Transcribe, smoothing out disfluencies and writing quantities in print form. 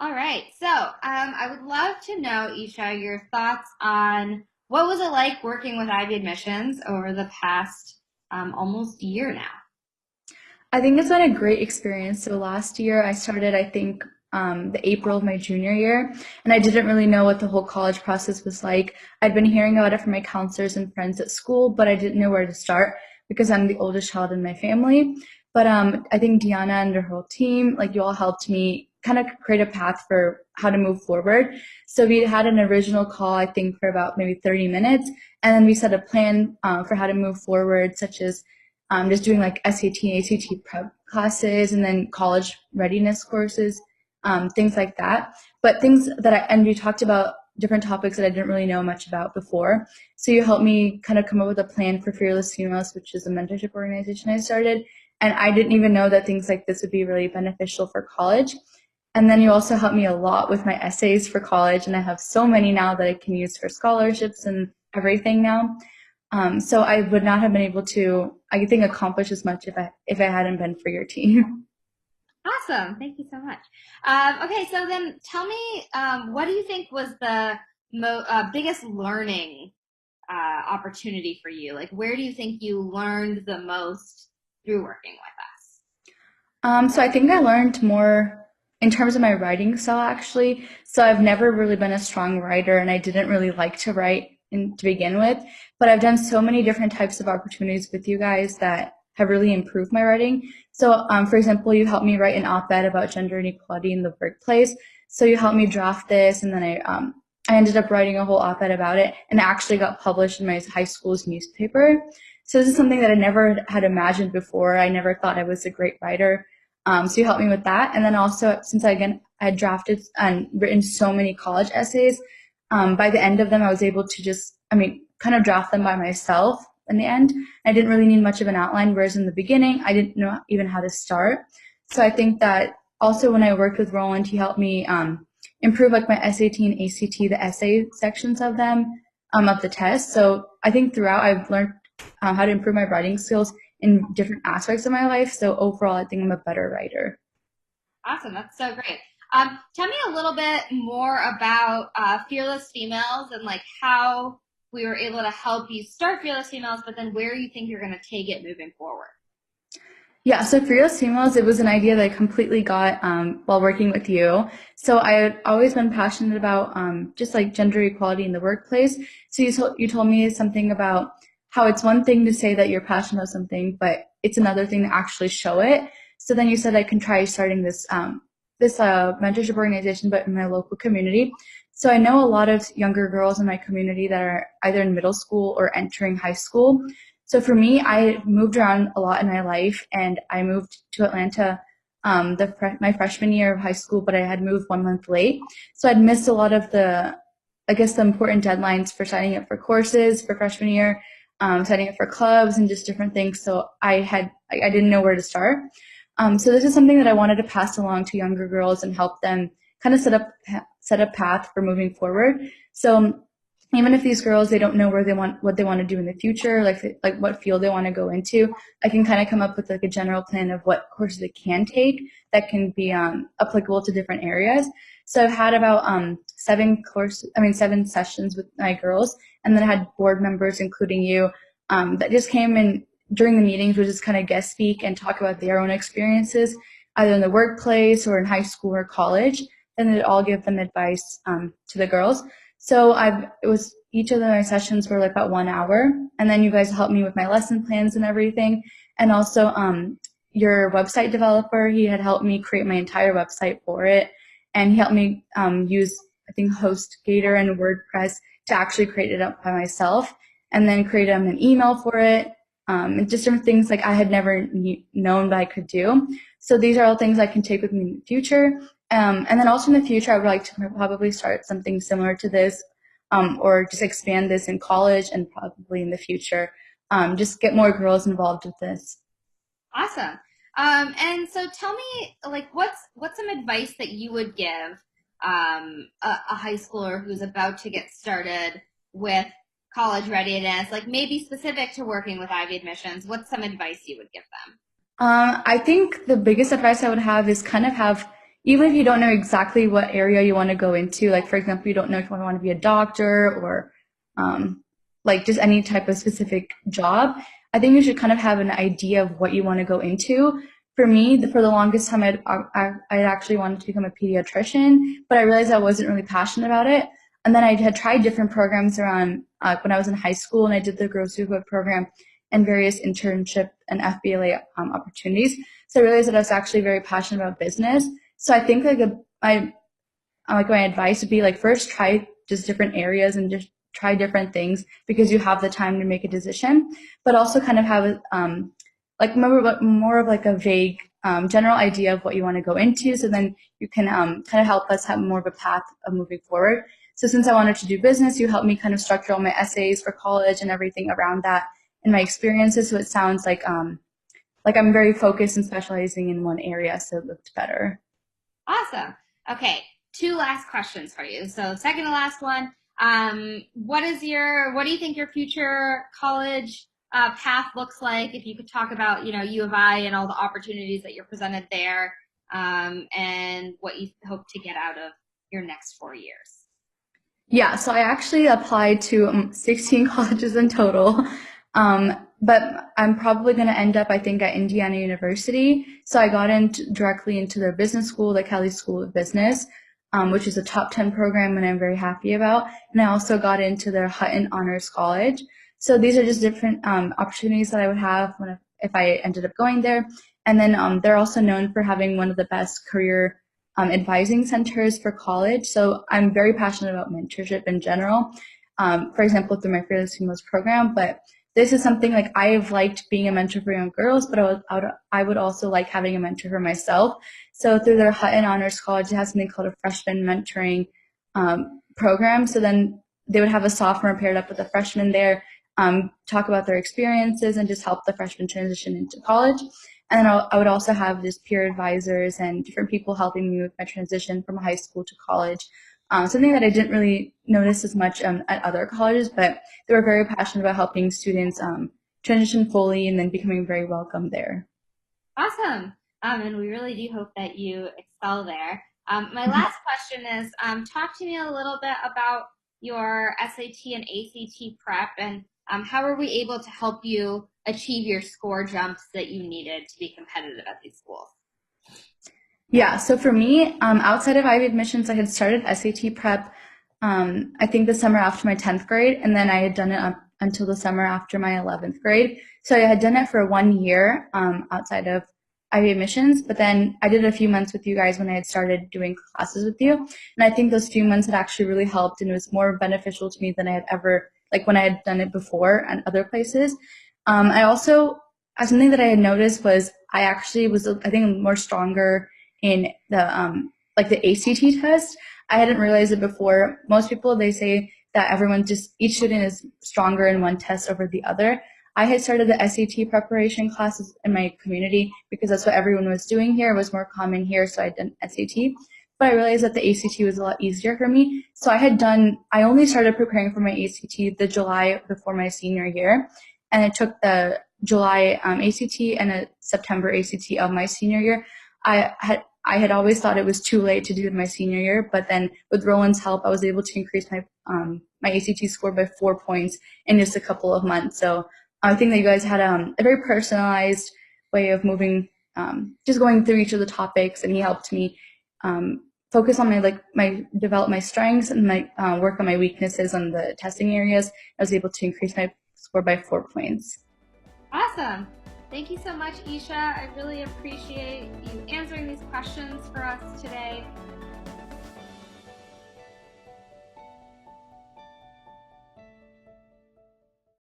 All right. I would love to know, Isha, your thoughts on what was it like working with Ivy Admissions over the past almost year now? I think it's been a great experience. So last year I started, I think, the April of my junior year, and I didn't really know what the whole college process was like. I'd been hearing about it from my counselors and friends at school, but I didn't know where to start because I'm the oldest child in my family. But I think Deanna and her whole team, like you all helped me kind of create a path for how to move forward. So we had an original call, I think, for about maybe 30 minutes, and then we set a plan for how to move forward, such as just doing like SAT and ACT prep classes and then college readiness courses, things like that. But things that and we talked about different topics that I didn't really know much about before. So you helped me kind of come up with a plan for Fearless Females, which is a mentorship organization I started. And I didn't even know that things like this would be really beneficial for college. And then you also helped me a lot with my essays for college, and I have so many now that I can use for scholarships and everything now. So I would not have been able to, I think, accomplish as much if I hadn't been for your team. Awesome. Thank you so much. Okay, so then tell me, what do you think was the biggest learning opportunity for you? Like, where do you think you learned the most through working with us? So I think I learned more in terms of my writing style actually. So I've never really been a strong writer, and I didn't really like to write to begin with. But I've done so many different types of opportunities with you guys that have really improved my writing. So, for example, you helped me write an op-ed about gender inequality in the workplace. So you helped me draft this, and then I ended up writing a whole op-ed about it, and it actually got published in my high school's newspaper. So this is something that I never had imagined before. I never thought I was a great writer. So you helped me with that. And then also, since I had drafted and written so many college essays, by the end of them, I was able to kind of draft them by myself in the end. I didn't really need much of an outline, whereas in the beginning, I didn't know even how to start. So I think that also when I worked with Roland, he helped me improve like my SAT and ACT, the essay sections of them, of the test. So I think throughout I've learned how to improve my writing skills in different aspects of my life. So overall, I think I'm a better writer. Awesome. That's so great. Tell me a little bit more about Fearless Females and like how we were able to help you start Fearless Females, but then where you think you're going to take it moving forward. Yeah, so for Real Females, it was an idea that I completely got while working with you. So I had always been passionate about just like gender equality in the workplace. So you told me something about how it's one thing to say that you're passionate about something, but it's another thing to actually show it. So then you said I can try starting this mentorship organization, but in my local community. So I know a lot of younger girls in my community that are either in middle school or entering high school. So for me, I moved around a lot in my life, and I moved to Atlanta my freshman year of high school, but I had moved 1 month late. So I'd missed a lot of I guess, the important deadlines for signing up for courses for freshman year, signing up for clubs and just different things. So I didn't know where to start. So this is something that I wanted to pass along to younger girls and help them kind of set a path for moving forward. So even if these girls they don't know what they want to do in the future, like what field they want to go into, I can kind of come up with like a general plan of what courses they can take that can be applicable to different areas. So I've had about 7 sessions with my girls, and then I had board members, including you, that just came in during the meetings, would just kind of guest speak and talk about their own experiences, either in the workplace or in high school or college, and they'd all give them advice to the girls. So it was each of my sessions were like about 1 hour, and then you guys helped me with my lesson plans and everything, and also your website developer, he had helped me create my entire website for it, and he helped me use I think HostGator and WordPress to actually create it up by myself, and then create an email for it, and just different things like I had never known that I could do. So these are all things I can take with me in the future. And then also in the future, I would like to probably start something similar to this, or just expand this in college and probably in the future, just get more girls involved with this. Awesome. And so tell me, like, what's some advice that you would give a high schooler who's about to get started with college readiness, like maybe specific to working with Ivy admissions? What's some advice you would give them? I think the biggest advice I would have is kind of have even if you don't know exactly what area you want to go into, like for example, you don't know if you want to be a doctor or like just any type of specific job, I think you should kind of have an idea of what you want to go into. For me, for the longest time, I actually wanted to become a pediatrician, but I realized I wasn't really passionate about it. And then I had tried different programs around when I was in high school, and I did the grocery code program and various internship and FBLA opportunities. So I realized that I was actually very passionate about business. So I think like my advice would be like first try just different areas and just try different things because you have the time to make a decision, but also kind of have like more of like a vague general idea of what you want to go into. So then you can kind of help us have more of a path of moving forward. So since I wanted to do business, you helped me kind of structure all my essays for college and everything around that and my experiences. So it sounds like I'm very focused and specializing in one area, so it looked better. Awesome. Okay, two last questions for you. So second to last one, what do you think your future college path looks like? If you could talk about, U of I and all the opportunities that you're presented there, and what you hope to get out of your next 4 years. Yeah, so I actually applied to 16 colleges in total. But I'm probably going to end up, I think, at Indiana University. So I got directly into their business school, the Kelly School of Business, which is a top 10 program and I'm very happy about. And I also got into their Hutton Honors College. So these are just different opportunities that I would have if I ended up going there. And then they're also known for having one of the best career advising centers for college. So I'm very passionate about mentorship in general. For example, through my Fearless Females program, but this is something like I've liked being a mentor for young girls, but I would also like having a mentor for myself. So through their Hutton Honors College, it has something called a freshman mentoring program. So then they would have a sophomore paired up with a freshman there, talk about their experiences and just help the freshman transition into college. And then I would also have just peer advisors and different people helping me with my transition from high school to college. Something that I didn't really notice as much at other colleges, but they were very passionate about helping students transition fully and then becoming very welcome there. Awesome. And we really do hope that you excel there. My last question is talk to me a little bit about your SAT and ACT prep and how were we able to help you achieve your score jumps that you needed to be competitive at these schools? Yeah, so for me, outside of IB admissions, I had started SAT prep, I think the summer after my 10th grade, and then I had done it up until the summer after my 11th grade. So I had done it for 1 year outside of IB admissions, but then I did a few months with you guys when I had started doing classes with you. And I think those few months had actually really helped and it was more beneficial to me than I had ever, like when I had done it before at other places. I also, something that I had noticed was I actually was, I think, more stronger in the like the ACT test. I hadn't realized it before. Most people they say that everyone just each student is stronger in one test over the other. I had started the SAT preparation classes in my community because that's what everyone was doing here. It was more common here, so I did SAT. But I realized that the ACT was a lot easier for me. So I only started preparing for my ACT the July before my senior year. And I took the July ACT and a September ACT of my senior year. I had always thought it was too late to do it my senior year, but then with Roland's help, I was able to increase my ACT score by 4 points in just a couple of months. So I think that you guys had a very personalized way of moving, just going through each of the topics, and he helped me focus on my develop my strengths and my work on my weaknesses on the testing areas. I was able to increase my score by 4 points. Awesome. Thank you so much, Isha. I really appreciate you answering these questions for us today.